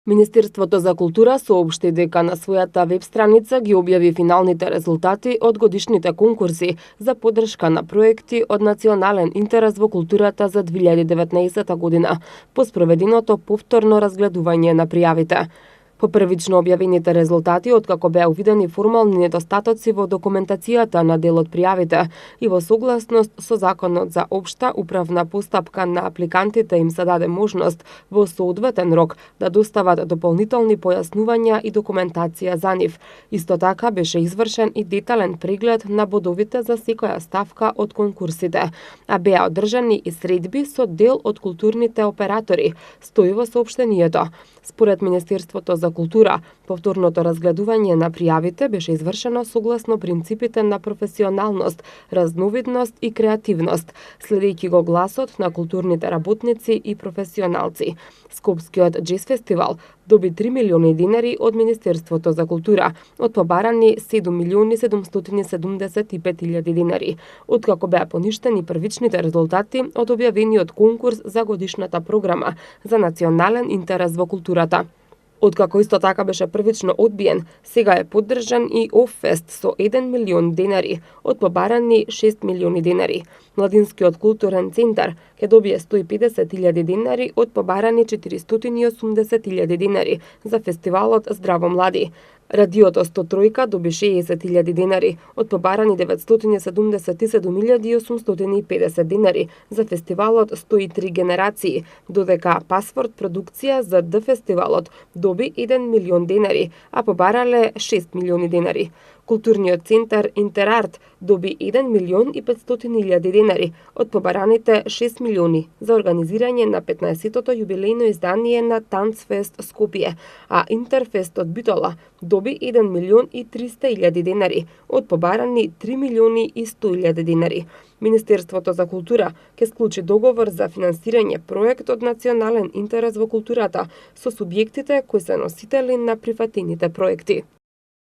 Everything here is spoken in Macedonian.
Министерството за култура соопшти дека на својата веб страница ги објави финалните резултати од годишните конкурси за поддршка на проекти од национален интерес во културата за 2019 година, по спроведеното повторно разгледување на пријавите. По првично објавените резултати, откако беа увидени формални недостатоци во документацијата на дел од пријавите и во согласност со Законот за општа управна постапка на апликантите им се даде можност во соодветен рок да достават дополнителни појаснувања и документација за нив. Исто така беше извршен и детален преглед на бодовите за секоја ставка од конкурсите, а беа одржани и средби со дел од културните оператори, стои во соопштението. Според Министерството за култура, повторното разгледување на пријавите беше извршено согласно принципите на професионалност, разновидност и креативност, следејќи го гласот на културните работници и професионалци. Скопскиот џез фестивал доби 3 милиони динари од Министерството за култура, од побарани 7 милиони 775 илјади динари, откако беа поништени првичните резултати од објавениот конкурс за годишната програма за национален интерес во културата. Откако исто така беше првично одбиен, сега е поддржан и Оффест со 1 милион динари од побарани 6 милиони динари. Младинскиот културен центар ќе добие 150.000 динари од побарани 480.000 динари за фестивалот Здраво млади. Радиото 103 доби 60.000 динари од побарани 977.850 динари за фестивалот 103 генерации, додека Пасворд продукција за Д фестивалот доби 1 милион динари, а побарале 6 милиони динари. Културниот центар Интерарт доби 1 милион и 500.000 динари од побараните 6 милиони за организирање на 15-тото јубилејно издание на Танцфест Скопје, а Интерфест од Битола доби 1 милион и 300.000 динари од побарани 3 милиони и 100.000 динари. Министерството за култура ќе склучи договор за финансирање проект од национален интерес во културата со субјектите кои се носители на прифатените проекти.